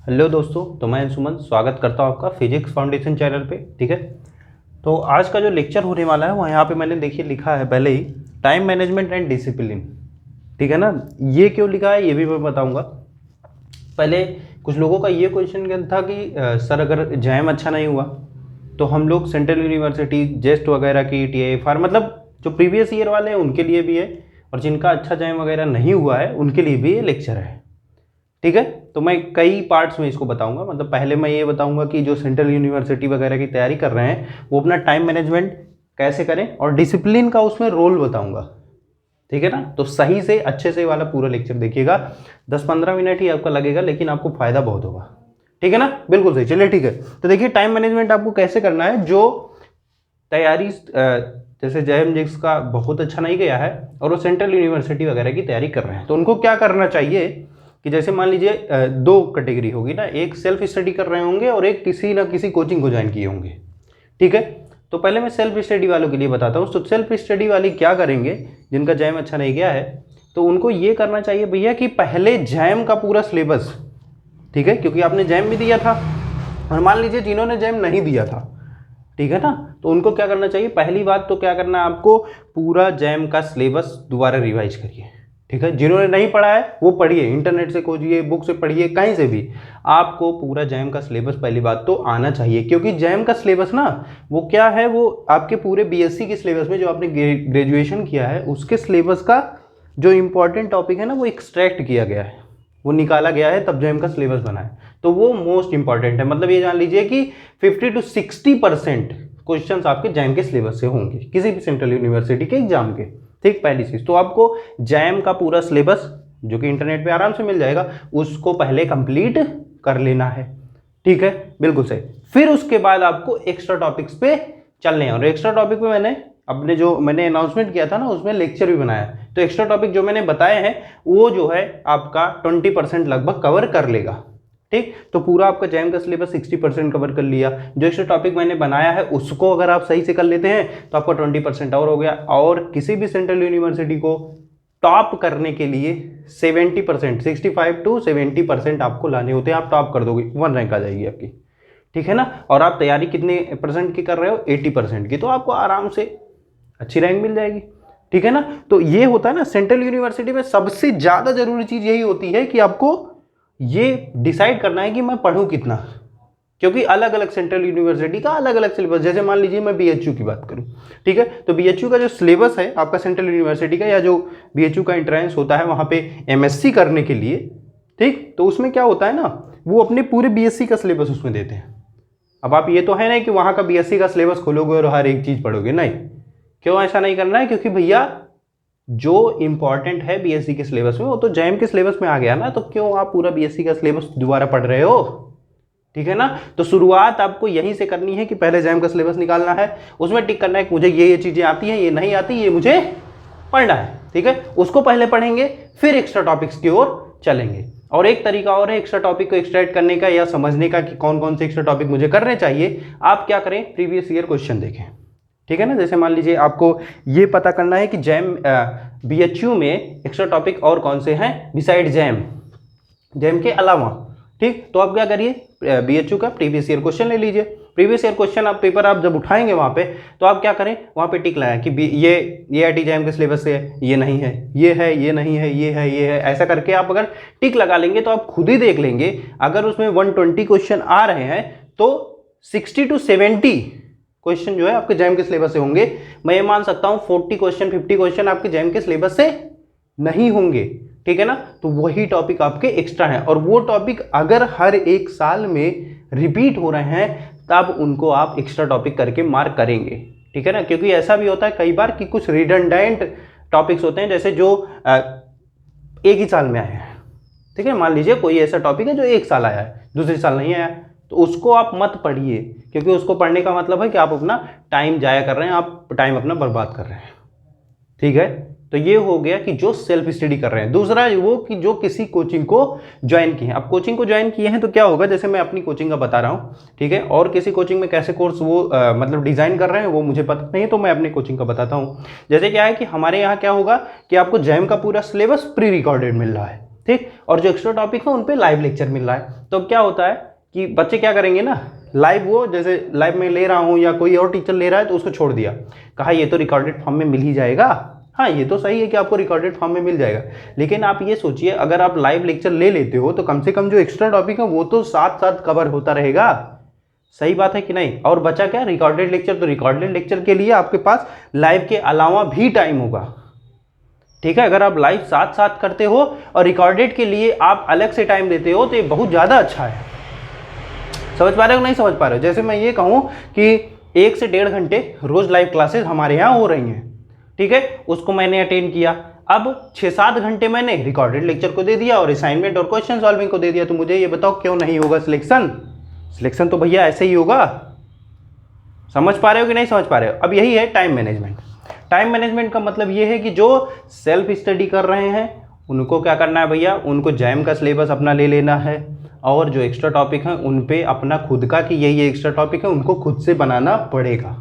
Hello दोस्तों, तो मैं सुमन स्वागत करता हूँ आपका फिजिक्स फाउंडेशन चैनल पे। ठीक है, तो आज का जो लेक्चर होने वाला है वो यहाँ पे मैंने देखिए लिखा है पहले ही, टाइम मैनेजमेंट एंड डिसिप्लिन। ठीक है ना, ये क्यों लिखा है ये भी मैं बताऊँगा। पहले कुछ लोगों का ये क्वेश्चन था कि सर अगर जैम अच्छा नहीं हुआ तो हम लोग सेंट्रल यूनिवर्सिटी जेस्ट वगैरह की TIFR मतलब जो प्रीवियस ईयर वाले हैं उनके लिए भी है, और जिनका अच्छा जैम वगैरह नहीं हुआ है उनके लिए भी ये लेक्चर है। ठीक है, तो मैं कई पार्ट्स में इसको बताऊंगा। मतलब पहले मैं ये बताऊंगा कि जो सेंट्रल यूनिवर्सिटी वगैरह की तैयारी कर रहे हैं वो अपना टाइम मैनेजमेंट कैसे करें, और डिसिप्लिन का उसमें रोल बताऊंगा। ठीक है ना, तो सही से अच्छे से वाला पूरा लेक्चर देखिएगा। 10-15 मिनट ही आपका लगेगा, लेकिन आपको फायदा बहुत होगा। ठीक है ना, बिल्कुल सही। चलिए ठीक है, तो देखिए टाइम मैनेजमेंट आपको कैसे करना है। जो तैयारी जैसे जैम जिसका बहुत अच्छा नहीं गया है और वो सेंट्रल यूनिवर्सिटी वगैरह की तैयारी कर रहे हैं, तो उनको क्या करना चाहिए कि जैसे मान लीजिए दो कैटेगरी होगी ना, एक सेल्फ स्टडी कर रहे होंगे और एक किसी ना किसी कोचिंग को ज्वाइन किए होंगे। ठीक है, तो पहले मैं सेल्फ स्टडी वालों के लिए बताता हूँ। तो सेल्फ स्टडी वाले क्या करेंगे, जिनका जैम अच्छा नहीं गया है, तो उनको ये करना चाहिए भैया कि पहले जैम का पूरा सिलेबस, ठीक है, क्योंकि आपने जैम भी दिया था, और मान लीजिए जिन्होंने जैम नहीं दिया था, ठीक है ना, तो उनको क्या करना चाहिए। पहली बात तो क्या करना है, आपको पूरा जैम का सिलेबस दोबारा रिवाइज करिए। ठीक है, जिन्होंने नहीं पढ़ा है वो पढ़िए, इंटरनेट से खोजिए, बुक से पढ़िए, कहीं से भी। आपको पूरा जैम का सिलेबस पहली बात तो आना चाहिए, क्योंकि जैम का सिलेबस ना वो क्या है, वो आपके पूरे BSc के सिलेबस में जो आपने ग्रेजुएशन किया है उसके सिलेबस का जो इंपॉर्टेंट टॉपिक है ना वो एक्सट्रैक्ट किया गया है, वो निकाला गया है, तब जैम का सिलेबस बना है। तो वो मोस्ट इंपॉर्टेंट है। मतलब ये जान लीजिए कि 50 से 60% क्वेश्चंस आपके जैम के सिलेबस से होंगे किसी भी सेंट्रल यूनिवर्सिटी के एग्जाम के। ठीक, पहली चीज तो आपको जैम का पूरा सिलेबस जो कि इंटरनेट पे आराम से मिल जाएगा उसको पहले कंप्लीट कर लेना है। ठीक है, बिल्कुल सही। फिर उसके बाद आपको एक्स्ट्रा टॉपिक्स पे चलने हैं, और एक्स्ट्रा टॉपिक पे मैंने अपने जो मैंने अनाउंसमेंट किया था ना उसमें लेक्चर भी बनाया है। तो एक्स्ट्रा टॉपिक जो मैंने बताए हैं वो जो है आपका 20% लगभग कवर कर लेगा। ठीक, तो पूरा आपका जैम का सिलेबस 60% कवर कर लिया। जो एक्स्ट्रा टॉपिक मैंने बनाया है उसको अगर आप सही से कर लेते हैं तो आपका 20% और हो गया। और किसी भी सेंट्रल यूनिवर्सिटी को टॉप करने के लिए 70%, 65 to 70% आपको लाने होते हैं। आप टॉप कर दोगे, 1 रैंक आ जाएगी आपकी। ठीक है ना, और आप तैयारी कितने % की कर रहे हो, 80% की, तो आपको आराम से अच्छी रैंक मिल जाएगी। ठीक है ना, तो ये होता है ना सेंट्रल यूनिवर्सिटी में सबसे ज्यादा जरूरी चीज यही होती है कि आपको ये डिसाइड करना है कि मैं पढ़ूं कितना, क्योंकि अलग अलग सेंट्रल यूनिवर्सिटी का अलग अलग सिलेबस। जैसे मान लीजिए मैं BHU की बात करूं, ठीक है, तो BHU का जो सिलेबस है आपका सेंट्रल यूनिवर्सिटी का, या जो BHU का एंट्रेंस होता है वहां पे MSc करने के लिए, ठीक, तो उसमें क्या होता है ना, वो अपने पूरे BSc का सिलेबस उसमें देते हैं। अब आप ये तो है नहीं कि वहां का BSc का सिलेबस खोलोगे और हर एक चीज पढ़ोगे, नहीं। क्यों ऐसा नहीं करना है, क्योंकि भैया जो इंपॉर्टेंट है BSc के सिलेबस में वो तो जैम के सिलेबस में आ गया ना, तो क्यों आप पूरा BSc का सिलेबस दोबारा पढ़ रहे हो। ठीक है ना, तो शुरुआत आपको यहीं से करनी है कि पहले जैम का सिलेबस निकालना है, उसमें टिक करना है कि मुझे ये चीजें आती हैं, ये नहीं आती, ये मुझे पढ़ना है। ठीक है, उसको पहले पढ़ेंगे, फिर एक्स्ट्रा टॉपिक्स की ओर चलेंगे। और एक तरीका और है एक्स्ट्रा टॉपिक को एक्सट्रैक्ट करने का या समझने का कि कौन कौन से एक्स्ट्रा टॉपिक मुझे करने चाहिए। आप क्या करें, प्रीवियस ईयर क्वेश्चन देखें। ठीक है ना, जैसे मान लीजिए आपको ये पता करना है कि जैम BHU में एक्स्ट्रा टॉपिक और कौन से हैं बिसाइड जैम के अलावा। ठीक, तो आप क्या करिए, BHU का प्रीवियस ईयर क्वेश्चन ले लीजिए। प्रीवियस ईयर क्वेश्चन आप पेपर आप जब उठाएंगे वहां पे, तो आप क्या करें, वहां पे टिक लगाएं कि ये AIT जैम के सिलेबस से है, ये नहीं है, ये है, ये नहीं है, ये है, ये है। ऐसा करके आप अगर टिक लगा लेंगे तो आप खुद ही देख लेंगे, अगर उसमें 120 क्वेश्चन आ रहे हैं तो 60 to 70 क्वेश्चन जो है आपके जैम के सिलेबस से होंगे। मैं ये मान सकता हूं 40 क्वेश्चन 50 क्वेश्चन आपके जैम के सिलेबस से नहीं होंगे। ठीक है ना, तो वही टॉपिक आपके एक्स्ट्रा हैं, और वो टॉपिक अगर हर एक साल में रिपीट हो रहे हैं तब उनको आप एक्स्ट्रा टॉपिक करके मार्क करेंगे। ठीक है ना, क्योंकि ऐसा भी होता है कई बार कि कुछ रिडंडेंट टॉपिक्स होते हैं, जैसे जो एक ही साल में आए हैं। ठीक है, मान लीजिए कोई ऐसा टॉपिक है जो एक साल आया है, दूसरे साल नहीं आया, तो उसको आप मत पढ़िए, क्योंकि उसको पढ़ने का मतलब है कि आप अपना टाइम जाया कर रहे हैं, आप टाइम अपना बर्बाद कर रहे हैं। ठीक है, तो ये हो गया कि जो सेल्फ स्टडी कर रहे हैं। दूसरा वो कि जो किसी कोचिंग को ज्वाइन किए हैं। अब कोचिंग को ज्वाइन किए हैं तो क्या होगा, जैसे मैं अपनी कोचिंग का बता रहा हूँ, ठीक है, और किसी कोचिंग में कैसे कोर्स वो मतलब डिजाइन कर रहे हैं वो मुझे पता नहीं है, तो मैं अपनी कोचिंग का बताता हूँ। जैसे क्या है कि हमारे यहाँ क्या होगा कि आपको जैम का पूरा सिलेबस प्री रिकॉर्डेड मिल रहा है। ठीक। और जो एक्स्ट्रा टॉपिक है उन पे लाइव लेक्चर मिल रहा है। तो अब क्या होता है कि बच्चे क्या करेंगे ना, लाइव वो जैसे लाइव में ले रहा हूँ या कोई और टीचर ले रहा है तो उसको छोड़ दिया, कहा ये तो रिकॉर्डेड फॉर्म में मिल ही जाएगा। हाँ, ये तो सही है कि आपको रिकॉर्डेड फॉर्म में मिल जाएगा, लेकिन आप ये सोचिए अगर आप लाइव लेक्चर ले लेते हो तो कम से कम जो एक्स्ट्रा टॉपिक है वो तो साथ साथ कवर होता रहेगा। सही बात है कि नहीं। और बचा क्या, रिकॉर्डेड लेक्चर। तो रिकॉर्डेड लेक्चर के लिए आपके पास लाइव के अलावा भी टाइम होगा। ठीक है, अगर आप लाइव साथ साथ करते हो और रिकॉर्डेड के लिए आप अलग से टाइम देते हो तो ये बहुत ज़्यादा अच्छा है। समझ पा रहे हो नहीं समझ पा रहे हो। जैसे मैं ये कहूँ कि 1 से 1.5 घंटे रोज लाइव क्लासेस हमारे यहाँ हो रही हैं, ठीक है, उसको मैंने अटेंड किया। अब 6-7 घंटे मैंने रिकॉर्डेड लेक्चर को दे दिया और असाइनमेंट और क्वेश्चन सॉल्विंग को दे दिया। तो मुझे ये बताओ क्यों नहीं होगा सिलेक्शन तो भैया ऐसे ही होगा। समझ पा रहे हो कि नहीं समझ पा रहे हो। अब यही है टाइम मैनेजमेंट। टाइम मैनेजमेंट का मतलब ये है कि जो सेल्फ स्टडी कर रहे हैं उनको क्या करना है भैया, उनको जैम का सिलेबस अपना ले लेना है, और जो एक्स्ट्रा टॉपिक हैं उन पे अपना खुद का कि ये एक्स्ट्रा टॉपिक है उनको खुद से बनाना पड़ेगा।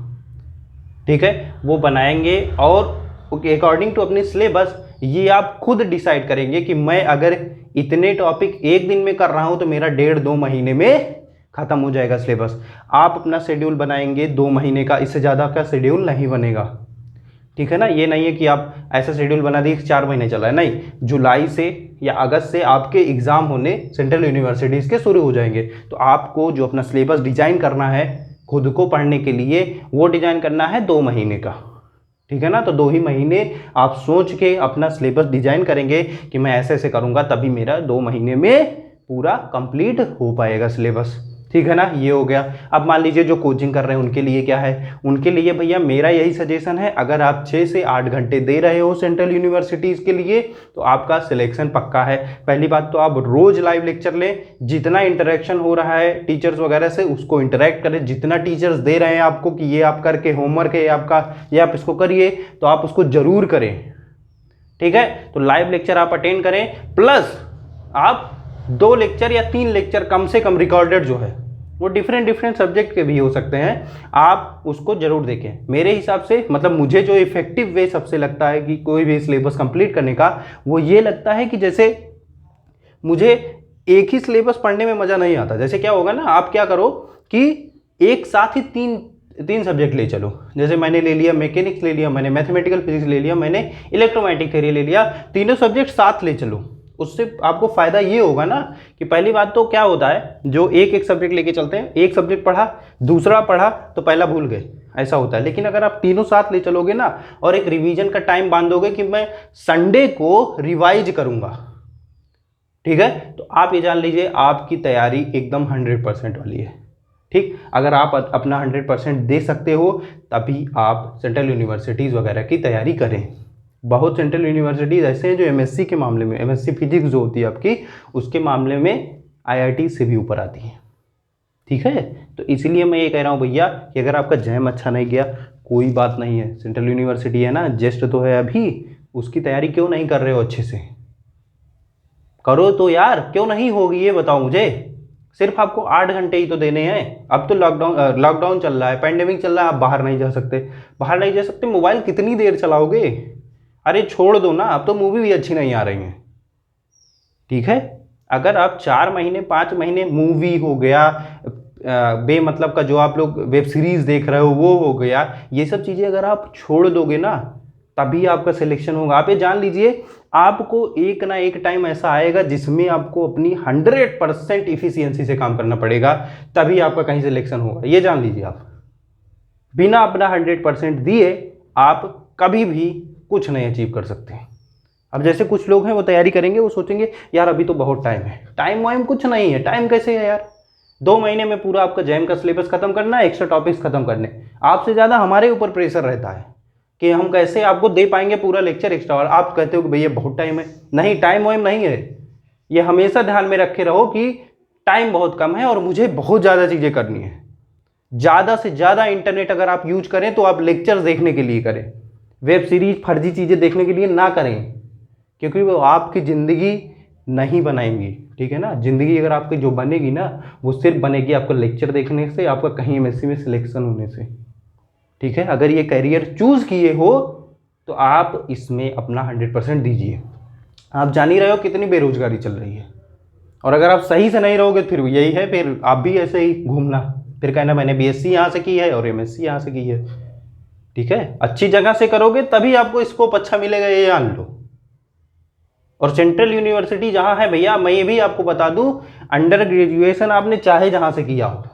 ठीक है, वो बनाएंगे और अकॉर्डिंग टू अपनी सिलेबस ये आप खुद डिसाइड करेंगे कि मैं अगर इतने टॉपिक एक दिन में कर रहा हूं तो मेरा 1.5-2 महीने में खत्म हो जाएगा सिलेबस। आप अपना शेड्यूल बनाएंगे 2 महीने का, इससे ज़्यादा का शेड्यूल नहीं बनेगा। ठीक है ना। ये नहीं है कि आप ऐसा शेड्यूल बना दिए 4 महीने चला है, नहीं, जुलाई से या अगस्त से आपके एग्ज़ाम होने सेंट्रल यूनिवर्सिटीज़ के शुरू हो जाएंगे। तो आपको जो अपना सिलेबस डिज़ाइन करना है खुद को पढ़ने के लिए वो डिज़ाइन करना है 2 महीने का। ठीक है ना। तो 2 ही महीने आप सोच के अपना सिलेबस डिज़ाइन करेंगे कि मैं ऐसे ऐसे करूँगा तभी मेरा 2 महीने में पूरा कंप्लीट हो पाएगा सिलेबस। ठीक है ना, ये हो गया। अब मान लीजिए जो कोचिंग कर रहे हैं उनके लिए क्या है, उनके लिए भैया मेरा यही सजेशन है, अगर आप 6 से 8 घंटे दे रहे हो सेंट्रल यूनिवर्सिटीज़ के लिए तो आपका सिलेक्शन पक्का है। पहली बात तो आप रोज़ लाइव लेक्चर लें, जितना इंटरेक्शन हो रहा है टीचर्स वगैरह से उसको इंटरेक्ट करें, जितना टीचर्स दे रहे हैं आपको कि ये आप करके होमवर्क है आपका, ये आप इसको करिए, तो आप उसको ज़रूर करें। ठीक है, तो लाइव लेक्चर आप अटेंड करें, प्लस आप 2 लेक्चर या 3 लेक्चर कम से कम रिकॉर्डेड जो है वो डिफरेंट सब्जेक्ट के भी हो सकते हैं, आप उसको जरूर देखें। मेरे हिसाब से मतलब मुझे जो इफेक्टिव वे सबसे लगता है कि कोई भी सिलेबस कंप्लीट करने का, वो ये लगता है कि जैसे मुझे एक ही सिलेबस पढ़ने में मज़ा नहीं आता। जैसे क्या होगा ना, आप क्या करो कि एक साथ ही तीन सब्जेक्ट ले चलो। जैसे मैंने ले लिया मैकेनिक्स, ले लिया मैंने मैथमेटिकल फिजिक्स, ले लिया मैंने इलेक्ट्रोमैग्नेटिक थ्योरी ले लिया, तीनों सब्जेक्ट साथ ले चलो। उससे आपको फायदा ये होगा ना कि पहली बात तो क्या होता है, जो एक सब्जेक्ट लेके चलते हैं, एक सब्जेक्ट पढ़ा दूसरा पढ़ा तो पहला भूल गए, ऐसा होता है। लेकिन अगर आप तीनों साथ ले चलोगे ना और एक रिवीजन का टाइम बांधोगे कि मैं संडे को रिवाइज करूंगा, ठीक है, तो आप ये जान लीजिए आपकी तैयारी एकदम 100% वाली है। ठीक, अगर आप अपना 100% दे सकते हो तभी आप सेंट्रल यूनिवर्सिटीज़ वगैरह की तैयारी करें। बहुत सेंट्रल यूनिवर्सिटीज़ ऐसे हैं जो एमएससी के मामले में, एमएससी फिजिक्स जो होती है आपकी, उसके मामले में आईआईटी से भी ऊपर आती है। ठीक है, तो इसीलिए मैं ये कह रहा हूँ भैया कि अगर आपका जैम अच्छा नहीं गया कोई बात नहीं है, सेंट्रल यूनिवर्सिटी है ना, जेस्ट तो है अभी, उसकी तैयारी क्यों नहीं कर रहे हो अच्छे से, करो तो यार, क्यों नहीं होगी ये बताओ मुझे। सिर्फ आपको 8 घंटे ही तो देने हैं। अब तो लॉकडाउन चल रहा है, पैंडेमिक चल रहा है, आप बाहर नहीं जा सकते, मोबाइल कितनी देर चलाओगे। अरे छोड़ दो ना, अब तो मूवी भी अच्छी नहीं आ रही हैं। ठीक है, अगर आप 4 महीने 5 महीने मूवी हो गया, बेमतलब का जो आप लोग वेब सीरीज देख रहे हो वो हो गया, ये सब चीज़ें अगर आप छोड़ दोगे ना तभी आपका सिलेक्शन होगा। आप ये जान लीजिए आपको एक ना एक टाइम ऐसा आएगा जिसमें आपको अपनी 100% इफिशियंसी से काम करना पड़ेगा, तभी आपका कहीं सिलेक्शन होगा। ये जान लीजिए आप बिना अपना 100% दिए आप कभी भी कुछ नहीं अचीव कर सकते। अब जैसे कुछ लोग हैं वो तैयारी करेंगे, वो सोचेंगे यार अभी तो बहुत टाइम है, टाइम वाइम कुछ नहीं है। टाइम कैसे है यार, 2 महीने में पूरा आपका जैम का सिलेबस खत्म करना है, एक्स्ट्रा टॉपिक्स खत्म करने। आपसे ज़्यादा हमारे ऊपर प्रेशर रहता है कि हम कैसे आपको दे पाएंगे पूरा लेक्चर एक्स्ट्रा, और आप कहते हो कि भैया बहुत टाइम है। नहीं, टाइम वाइम नहीं है। ये हमेशा ध्यान में रखे रहो कि टाइम बहुत कम है और मुझे बहुत ज़्यादा चीज़ें करनी है। ज़्यादा से ज़्यादा इंटरनेट अगर आप यूज करें तो आप लेक्चर्स देखने के लिए करें, वेब सीरीज फर्जी चीज़ें देखने के लिए ना करें, क्योंकि वो आपकी ज़िंदगी नहीं बनाएंगी। ठीक है ना, ज़िंदगी अगर आपकी जो बनेगी ना वो सिर्फ बनेगी आपको लेक्चर देखने से, आपका कहीं एमएससी में सिलेक्शन होने से। ठीक है, अगर ये करियर चूज़ किए हो तो आप इसमें अपना 100% दीजिए। आप जान ही रहे हो कितनी बेरोजगारी चल रही है। और अगर आप सही से नहीं रहोगे फिर यही है, फिर आप भी ऐसे ही घूमना, फिर कहना मैंने बीएससी यहाँ से की है और एमएससी यहाँ से की है। ठीक है, अच्छी जगह से करोगे तभी आपको स्कोप अच्छा मिलेगा, ये जान लो। और सेंट्रल यूनिवर्सिटी जहाँ है भैया, मैं ये भी आपको बता दूं, अंडर ग्रेजुएशन आपने चाहे जहाँ से किया हो,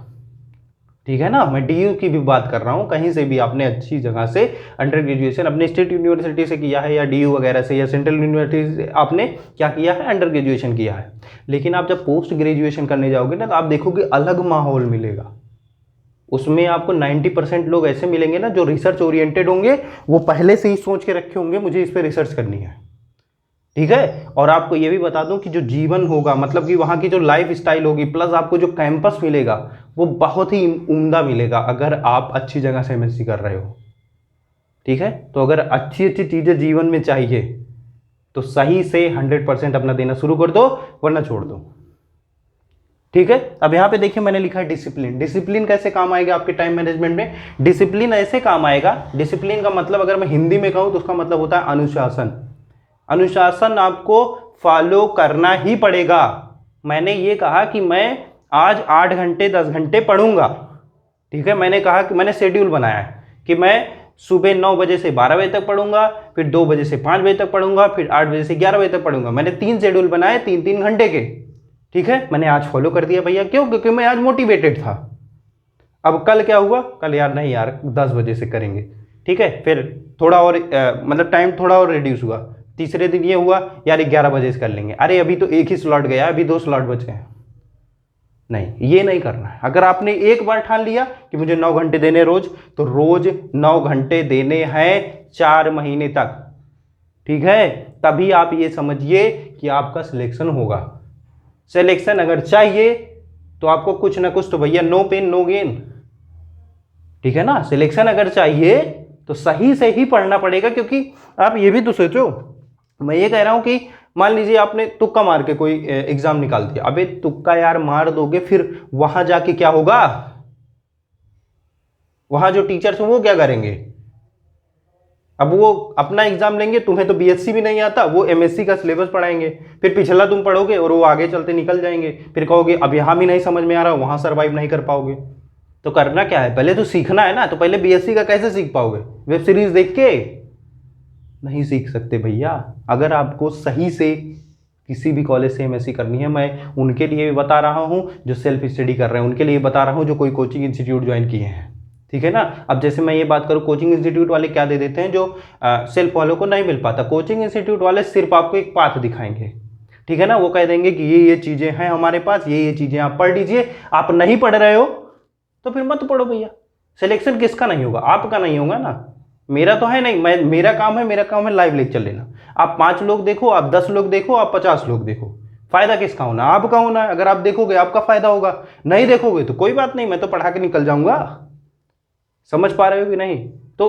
ठीक है ना, मैं डीयू की भी बात कर रहा हूँ, कहीं से भी आपने अच्छी जगह से अंडर ग्रेजुएशन अपने स्टेट यूनिवर्सिटी से किया है या डीयू वगैरह से या सेंट्रल यूनिवर्सिटी से आपने क्या किया है, अंडर ग्रेजुएशन किया है। लेकिन आप जब पोस्ट ग्रेजुएशन करने जाओगे ना तो आप देखोगे अलग माहौल मिलेगा। उसमें आपको 90% लोग ऐसे मिलेंगे ना जो रिसर्च ओरिएंटेड होंगे, वो पहले से ही सोच के रखे होंगे मुझे इस पर रिसर्च करनी है। ठीक है, और आपको ये भी बता दूं कि जो जीवन होगा, मतलब कि वहाँ की जो लाइफ स्टाइल होगी, प्लस आपको जो कैंपस मिलेगा वो बहुत ही उम्दा मिलेगा अगर आप अच्छी जगह से एमएससी कर रहे हो। ठीक है, तो अगर अच्छी अच्छी चीज़ें जीवन में चाहिए तो सही से 100% अपना देना शुरू कर दो, वरना छोड़ दो। ठीक है, अब यहाँ पे देखिए मैंने लिखा है डिसिप्लिन। डिसिप्लिन कैसे काम आएगा आपके टाइम मैनेजमेंट में? डिसिप्लिन ऐसे काम आएगा, डिसिप्लिन का मतलब अगर मैं हिंदी में कहूँ तो उसका मतलब होता है अनुशासन। अनुशासन आपको फॉलो करना ही पड़ेगा। मैंने ये कहा कि मैं आज 8 घंटे 10 घंटे पढ़ूंगा। ठीक है, मैंने कहा कि मैंने शेड्यूल बनाया है कि मैं सुबह 9 बजे से 12 बजे तक पढ़ूंगा, फिर 2 बजे से 5 बजे तक पढ़ूंगा, फिर 8 बजे से 11 बजे तक पढ़ूंगा। मैंने 3 शेड्यूल बनाए 3-3 घंटे के। ठीक है, मैंने आज फॉलो कर दिया भैया। क्यों? क्योंकि मैं आज मोटिवेटेड था। अब कल क्या हुआ? कल यार नहीं यार 10 बजे से करेंगे। ठीक है, फिर थोड़ा और मतलब टाइम थोड़ा और रिड्यूस हुआ। तीसरे दिन ये हुआ यार 11 बजे से कर लेंगे। अरे अभी तो एक ही स्लॉट गया, अभी 2 स्लॉट बचे हैं। नहीं, ये नहीं करना है। अगर आपने एक बार ठान लिया कि मुझे 9 घंटे देने रोज, तो रोज 9 घंटे देने हैं 4 महीने तक। ठीक है, तभी आप ये समझिए कि आपका सिलेक्शन होगा। सिलेक्शन अगर चाहिए तो आपको कुछ ना कुछ तो भैया नो पेन नो गेन। ठीक है ना, सिलेक्शन अगर चाहिए तो सही से ही पढ़ना पड़ेगा। क्योंकि आप ये भी तो सोचो, मैं ये कह रहा हूं कि मान लीजिए आपने तुक्का मार के कोई एग्जाम निकाल दिया। अबे तुक्का यार मार दोगे, फिर वहां जाके क्या होगा? वहां जो टीचर्स हैं वो क्या करेंगे? अब वो अपना एग्जाम लेंगे, तुम्हें तो बीएससी भी नहीं आता, वो एमएससी का सिलेबस पढ़ाएंगे, फिर पिछला तुम पढ़ोगे और वो आगे चलते निकल जाएंगे। फिर कहोगे अब यहां भी नहीं समझ में आ रहा, वहां सर्वाइव नहीं कर पाओगे। तो करना क्या है? पहले तो सीखना है ना। तो पहले बीएससी का कैसे सीख पाओगे? वेब सीरीज देख के नहीं सीख सकते भैया। अगर आपको सही से किसी भी कॉलेज से एमएससी करनी है, मैं उनके लिए भी बता रहा हूं जो सेल्फ स्टडी कर रहे हैं, उनके लिए बता रहा हूं जो कोई कोचिंग इंस्टीट्यूट ज्वाइन किए हैं। ठीक है ना। अब जैसे मैं ये बात करूं, कोचिंग इंस्टीट्यूट वाले क्या दे देते हैं जो सेल्फ फॉलो को नहीं मिल पाता। कोचिंग इंस्टीट्यूट वाले सिर्फ आपको एक पाथ दिखाएंगे। ठीक है ना, वो कह देंगे कि ये चीजें हैं हमारे पास, ये चीजें आप पढ़ लीजिए। आप नहीं पढ़ रहे हो तो फिर मत पढ़ो भैया। सिलेक्शन किसका नहीं होगा? आपका नहीं होगा ना। मेरा तो है नहीं, मेरा काम है लाइव लेक्चर लेना। आप 5 लोग देखो, आप 10 लोग देखो, आप 50 लोग देखो, फायदा किसका होना? आपका होना है। अगर आप देखोगे आपका फायदा होगा, नहीं देखोगे तो कोई बात नहीं, मैं तो पढ़ा के निकल जाऊंगा। समझ पा रहे हो कि नहीं? तो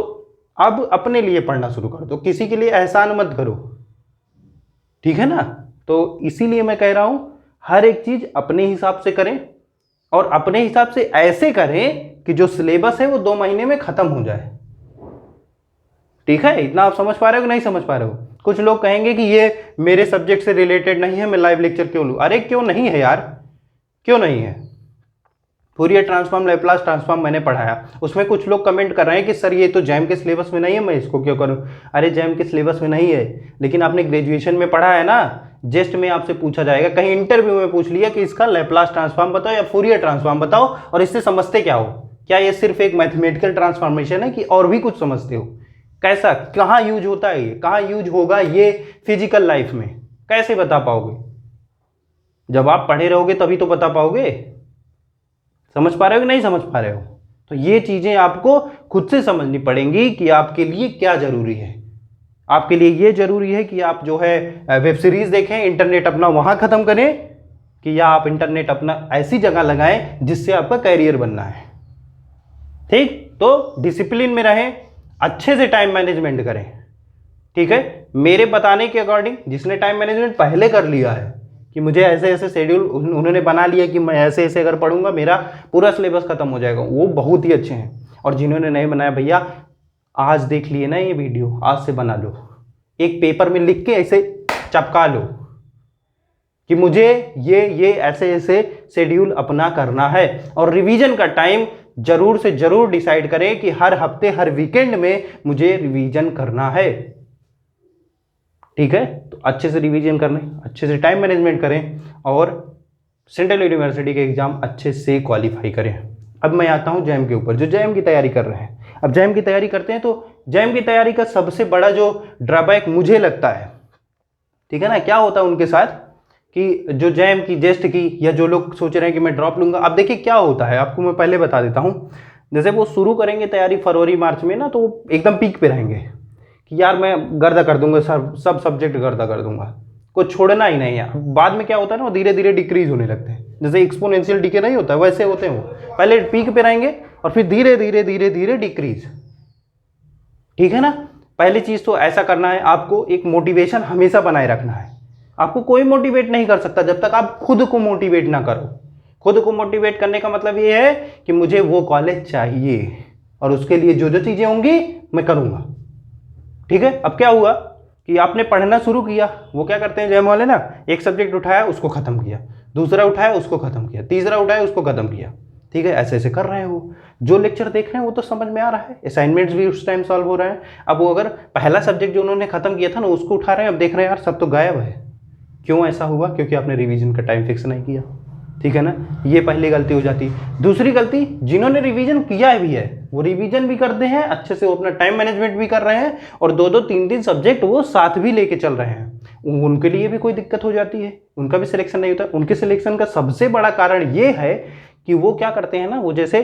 अब अपने लिए पढ़ना शुरू कर दो, किसी के लिए एहसान मत करो। ठीक है ना। तो इसीलिए मैं कह रहा हूं हर एक चीज अपने हिसाब से करें, और अपने हिसाब से ऐसे करें कि जो सिलेबस है वो 2 महीने में खत्म हो जाए। ठीक है, इतना आप समझ पा रहे हो कि नहीं समझ पा रहे हो? कुछ लोग कहेंगे कि ये मेरे सब्जेक्ट से रिलेटेड नहीं है, मैं लाइव लेक्चर क्यों लूं? अरे क्यों नहीं है यार, क्यों नहीं है? फूरियर ट्रांसफॉर्म, लैप्लास ट्रांसफॉर्म मैंने पढ़ाया। उसमें कुछ लोग कमेंट कर रहे हैं कि सर ये तो जैम के सिलेबस में नहीं है, मैं इसको क्यों करूं? अरे जैम के सिलेबस में नहीं है, लेकिन आपने ग्रेजुएशन में पढ़ा है ना। जेस्ट में आपसे पूछा जाएगा, कहीं इंटरव्यू में पूछ लिया कि इसका लैप्लास ट्रांसफॉर्म बताओ या फूरियर ट्रांसफॉर्म बताओ, और इससे समझते क्या हो? क्या ये सिर्फ एक मैथमेटिकल ट्रांसफॉर्मेशन है कि और भी कुछ समझते हो? कैसा, कहाँ यूज होता है ये, कहाँ यूज होगा ये फिजिकल लाइफ में? कैसे बता पाओगे? जब आप पढ़े रहोगे तभी तो बता पाओगे। समझ पा रहे हो कि नहीं समझ पा रहे हो? तो ये चीजें आपको खुद से समझनी पड़ेंगी कि आपके लिए क्या जरूरी है। आपके लिए ये जरूरी है कि आप जो है वेब सीरीज देखें, इंटरनेट अपना वहां खत्म करें, कि या आप इंटरनेट अपना ऐसी जगह लगाएं जिससे आपका कैरियर बनना है। ठीक, तो डिसिप्लिन में रहें, अच्छे से टाइम मैनेजमेंट करें। ठीक है, मेरे बताने के अकॉर्डिंग जिसने टाइम मैनेजमेंट पहले कर लिया है कि मुझे ऐसे ऐसे शेड्यूल उन्होंने बना लिया कि मैं ऐसे ऐसे अगर पढ़ूंगा मेरा पूरा सिलेबस खत्म हो जाएगा, वो बहुत ही अच्छे हैं। और जिन्होंने नहीं बनाया भैया, आज देख लिए ना ये वीडियो, आज से बना लो। एक पेपर में लिख के ऐसे चपका लो कि मुझे ये ऐसे ऐसे शेड्यूल अपना करना है। और रिवीजन का टाइम जरूर से जरूर डिसाइड करें कि हर हफ्ते हर वीकेंड में मुझे रिवीजन करना है। ठीक है, तो अच्छे से रिवीजन करने, अच्छे से टाइम मैनेजमेंट करें और सेंट्रल यूनिवर्सिटी के एग्जाम अच्छे से क्वालिफाई करें। अब मैं आता हूं जैम के ऊपर, जो जैम की तैयारी कर रहे हैं। अब जैम की तैयारी करते हैं तो जैम की तैयारी का सबसे बड़ा जो ड्रॉबैक मुझे लगता है, ठीक है ना, क्या होता है उनके साथ कि जो जैम की जेस्ट की या जो लोग सोच रहे हैं कि मैं ड्रॉप लूंगा, अब देखिए क्या होता है, आपको मैं पहले बता देता हूं। जैसे वो शुरू करेंगे तैयारी फरवरी मार्च में ना, तो एकदम पीक पे रहेंगे कि यार मैं गर्दा कर दूंगा, सब सब्जेक्ट गर्दा कर दूंगा, कुछ छोड़ना ही नहीं है। बाद में क्या होता है ना, वो धीरे धीरे डिक्रीज होने लगते हैं, जैसे एक्सपोनेंशियल डीके नहीं होता वैसे होते हैं। वो पहले पीक पे रहेंगे और फिर धीरे धीरे धीरे धीरे डिक्रीज। ठीक है ना, पहली चीज तो ऐसा करना है, आपको एक मोटिवेशन हमेशा बनाए रखना है। आपको कोई मोटिवेट नहीं कर सकता जब तक आप खुद को मोटिवेट ना करो। खुद को मोटिवेट करने का मतलब ये है कि मुझे वो कॉलेज चाहिए और उसके लिए जो जो चीजें होंगी मैं करूंगा। ठीक है, अब क्या हुआ कि आपने पढ़ना शुरू किया, वो क्या करते हैं जैम वाले ना, एक सब्जेक्ट उठाया उसको खत्म किया, दूसरा उठाया उसको खत्म किया, तीसरा उठाया उसको खत्म किया। ठीक है, ऐसे ऐसे कर रहे हैं वो, जो लेक्चर देख रहे हैं वो तो समझ में आ रहा है, असाइनमेंट्स भी उस टाइम सॉल्व हो रहे हैं। अब वो अगर पहला सब्जेक्ट जो उन्होंने खत्म किया था ना उसको उठा रहे हैं, अब देख रहे हैं यार सब तो गायब है। क्यों ऐसा हुआ? क्योंकि आपने रिवीजन का टाइम फिक्स नहीं किया। ठीक है ना, ये पहली गलती हो जाती। दूसरी गलती, जिन्होंने रिवीजन किया भी है वो रिवीजन भी करते हैं अच्छे से, वो अपना टाइम मैनेजमेंट भी कर रहे हैं और दो दो तीन तीन सब्जेक्ट वो साथ भी लेके चल रहे हैं, उनके लिए भी कोई दिक्कत हो जाती है, उनका भी सिलेक्शन नहीं होता। उनके सिलेक्शन का सबसे बड़ा कारण ये है कि वो क्या करते हैं ना, वो जैसे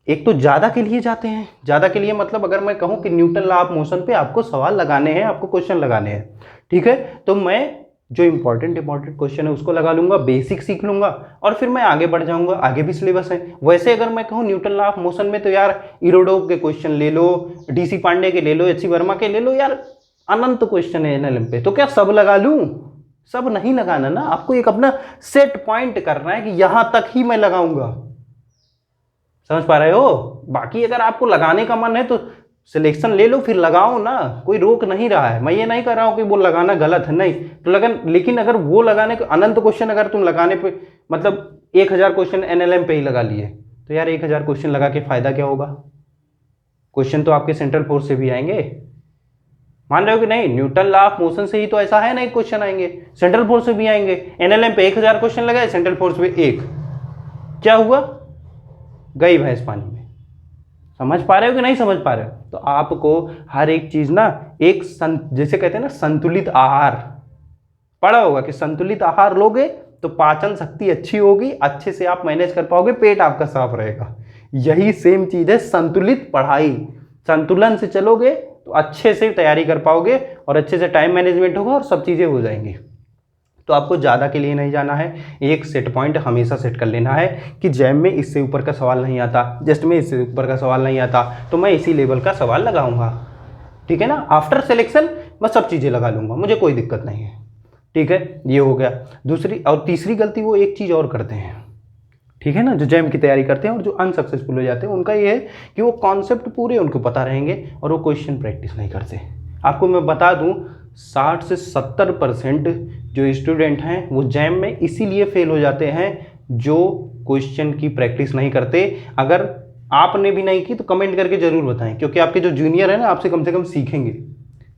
एक तो ज़्यादा के लिए जाते हैं। ज़्यादा के लिए मतलब अगर मैं कहूँ कि न्यूटन लॉ ऑफ मोशन पे आपको सवाल लगाने हैं, आपको क्वेश्चन लगाने हैं, ठीक है, तो मैं जो इंपॉर्टेंट क्वेश्चन है उसको लगा लूंगा, बेसिक सीख लूंगा और फिर मैं आगे बढ़ जाऊंगा, आगे भी सिलेबस है। वैसे अगर मैं कहूँ न्यूटन लॉ ऑफ मोशन में तो यार इरोडोव के क्वेश्चन ले लो, डीसी पांडे के ले लो, एच सी वर्मा के ले लो, यार अनंत क्वेश्चन है एनएलएम पे, तो क्या सब लगा लूं? सब नहीं लगाना ना, आपको एक अपना सेट पॉइंट करना है कि यहां तक ही मैं लगाऊंगा। समझ पा रहे हो? बाकी अगर आपको लगाने का मन है तो सिलेक्शन ले लो, फिर लगाओ ना, कोई रोक नहीं रहा है। मैं ये नहीं कर रहा हूं कि वो लगाना गलत है, नहीं तो लगन, लेकिन अगर वो लगाने को अनंत क्वेश्चन अगर तुम लगाने पे मतलब 1000 क्वेश्चन एनएलएम पे ही लगा लिए तो यार 1000 क्वेश्चन लगा के फायदा क्या होगा? क्वेश्चन तो आपके सेंट्रल फोर्स से भी आएंगे, मान रहे हो कि नहीं? न्यूटन लॉ ऑफ मोशन से ही तो ऐसा है ना, एक क्वेश्चन आएंगे, सेंट्रल फोर्स से भी आएंगे। एनएलएम पे 1000 क्वेश्चन लगाए, सेंट्रल फोर्स पे 1, क्या हुआ? गई भैंस पानी में। समझ पा रहे हो कि नहीं समझ पा रहे हो? तो आपको हर एक चीज ना एक जैसे कहते हैं ना संतुलित आहार, पढ़ा होगा कि संतुलित आहार लोगे तो पाचन शक्ति अच्छी होगी, अच्छे से आप मैनेज कर पाओगे, पेट आपका साफ रहेगा। यही सेम चीज है संतुलित पढ़ाई, संतुलन से चलोगे तो अच्छे से तैयारी कर पाओगे और अच्छे से टाइम मैनेजमेंट होगा और सब चीजें हो जाएंगी। तो आपको ज़्यादा के लिए नहीं जाना है, एक सेट पॉइंट हमेशा सेट कर लेना है कि जैम में इससे ऊपर का सवाल नहीं आता, जस्ट में इससे ऊपर का सवाल नहीं आता, तो मैं इसी लेवल का सवाल लगाऊंगा। ठीक है ना, आफ्टर सिलेक्शन मैं सब चीज़ें लगा लूंगा, मुझे कोई दिक्कत नहीं है। ठीक है, ये हो गया। दूसरी और तीसरी गलती वो एक चीज़ और करते हैं, ठीक है ना, जो जैम की तैयारी करते हैं और जो अनसक्सेसफुल हो जाते हैं, उनका ये है कि वो कॉन्सेप्ट पूरे उनको पता रहेंगे और वो क्वेश्चन प्रैक्टिस नहीं करते। आपको मैं बता दूं 60 से 70% जो स्टूडेंट हैं वो जैम में इसीलिए फेल हो जाते हैं जो क्वेश्चन की प्रैक्टिस नहीं करते। अगर आपने भी नहीं की तो कमेंट करके जरूर बताएं, क्योंकि आपके जो जूनियर है ना आपसे कम से कम सीखेंगे।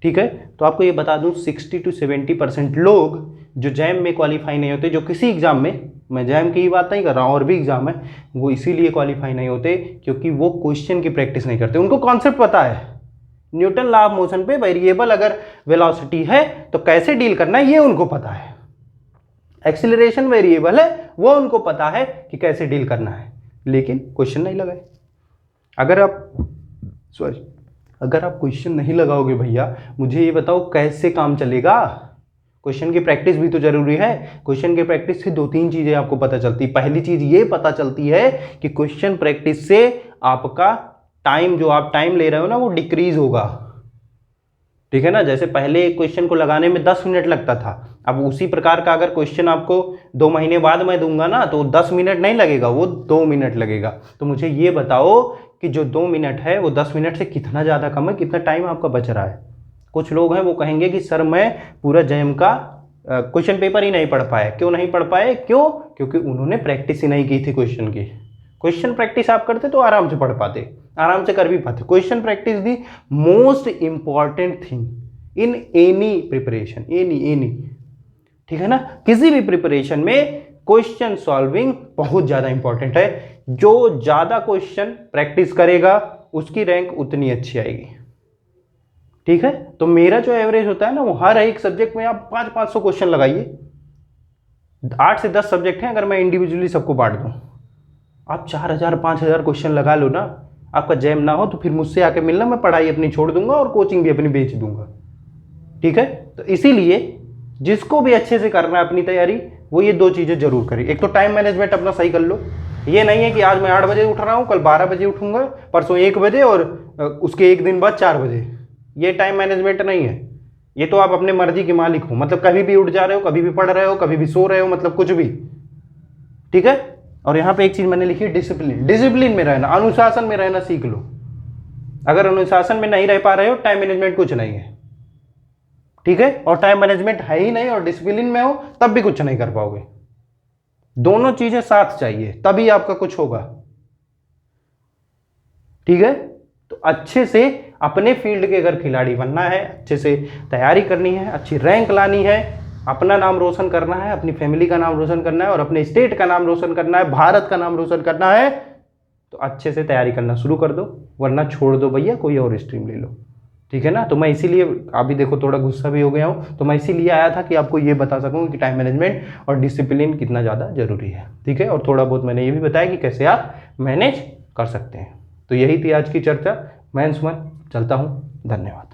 ठीक है, तो आपको ये बता दूं 60 to 70% लोग जो जैम में क्वालिफाई नहीं होते, जो किसी एग्जाम में, मैं जैम की ही बात नहीं कर रहा हूँ और भी एग्जाम है, वो इसीलिए क्वालिफाई नहीं होते क्योंकि वो क्वेश्चन की प्रैक्टिस नहीं करते। उनको कॉन्सेप्ट पता है, न्यूटन लॉ ऑफ मोशन पे वेरिएबल अगर वेलोसिटी है तो कैसे डील करना है ये उनको पता है, एक्सीलरेशन वेरिएबल है वो उनको पता है कि कैसे डील करना है, लेकिन क्वेश्चन नहीं लगाए। अगर आप क्वेश्चन नहीं लगाओगे भैया, मुझे ये बताओ कैसे काम चलेगा? क्वेश्चन की प्रैक्टिस भी तो जरूरी है। क्वेश्चन की प्रैक्टिस से 2-3 चीजें आपको पता चलती। पहली चीज ये पता चलती है कि क्वेश्चन प्रैक्टिस से आपका टाइम, जो आप टाइम ले रहे हो ना, वो डिक्रीज होगा। ठीक है ना, जैसे पहले एक क्वेश्चन को लगाने में 10 मिनट लगता था, अब उसी प्रकार का अगर क्वेश्चन आपको 2 महीने बाद मैं दूंगा ना तो 10 मिनट नहीं लगेगा, वो 2 मिनट लगेगा। तो मुझे ये बताओ कि जो 2 मिनट है वो 10 मिनट से कितना ज़्यादा कम है, कितना टाइम आपका बच रहा है? कुछ लोग हैं वो कहेंगे कि सर मैं पूरा जैम का क्वेश्चन पेपर ही नहीं पढ़ पाए। क्यों नहीं पढ़ पाए? क्यों? क्योंकि उन्होंने प्रैक्टिस ही नहीं की थी क्वेश्चन की। क्वेश्चन प्रैक्टिस आप करते तो आराम से पढ़ पाते, आराम से कर भी पाते। Question practice the most important thing in any preparation, any, ठीक है ना। किसी भी प्रिपरेशन में क्वेश्चन सॉल्विंग बहुत ज्यादा इंपॉर्टेंट है। जो ज्यादा क्वेश्चन प्रैक्टिस करेगा उसकी रैंक उतनी अच्छी आएगी, ठीक है। तो मेरा जो एवरेज होता है ना, वो हर एक सब्जेक्ट में आप 500-500 क्वेश्चन लगाइए। 8 से 10 सब्जेक्ट हैं, अगर मैं इंडिविजुअली सबको बांट दूं, आप 4000-5000 क्वेश्चन लगा लो ना, आपका जैम ना हो तो फिर मुझसे आके मिलना, मैं पढ़ाई अपनी छोड़ दूंगा और कोचिंग भी अपनी बेच दूंगा, ठीक है। तो इसीलिए जिसको भी अच्छे से करना है अपनी तैयारी, वो ये 2 चीजें जरूर करें। एक तो टाइम मैनेजमेंट अपना सही कर लो। ये नहीं है कि आज मैं 8 बजे उठ रहा हूं, कल 12 बजे उठूंगा, परसों 1 बजे और उसके एक दिन बाद 4 बजे। ये टाइम मैनेजमेंट नहीं है। ये तो आप अपने मर्जी के मालिक हो, मतलब कभी भी उठ जा रहे हो, कभी भी पढ़ रहे हो, कभी भी सो रहे हो, मतलब कुछ भी, ठीक है। और यहां पे एक चीज मैंने लिखी, डिसिप्लिन। डिसिप्लिन में रहना, अनुशासन में रहना सीख लो। अगर अनुशासन में नहीं रह पा रहे हो, टाइम मैनेजमेंट कुछ नहीं है, ठीक है। और टाइम मैनेजमेंट है ही नहीं और डिसिप्लिन में हो, तब भी कुछ नहीं कर पाओगे। दोनों चीजें साथ चाहिए, तभी आपका कुछ होगा, ठीक है। तो अच्छे से अपने फील्ड के अगर खिलाड़ी बनना है, अच्छे से तैयारी करनी है, अच्छी रैंक लानी है, अपना नाम रोशन करना है, अपनी फैमिली का नाम रोशन करना है और अपने स्टेट का नाम रोशन करना है, भारत का नाम रोशन करना है, तो अच्छे से तैयारी करना शुरू कर दो, वरना छोड़ दो भैया, कोई और स्ट्रीम ले लो, ठीक है ना। तो मैं इसीलिए अभी देखो थोड़ा गुस्सा भी हो गया हूँ, तो मैं इसीलिए आया था कि आपको ये बता सकूँ कि टाइम मैनेजमेंट और डिसिप्लिन कितना ज़्यादा जरूरी है, ठीक है। और थोड़ा बहुत मैंने ये भी बताया कि कैसे आप मैनेज कर सकते हैं। तो यही थी आज की चर्चा। मैं सुमन चलता हूँ, धन्यवाद।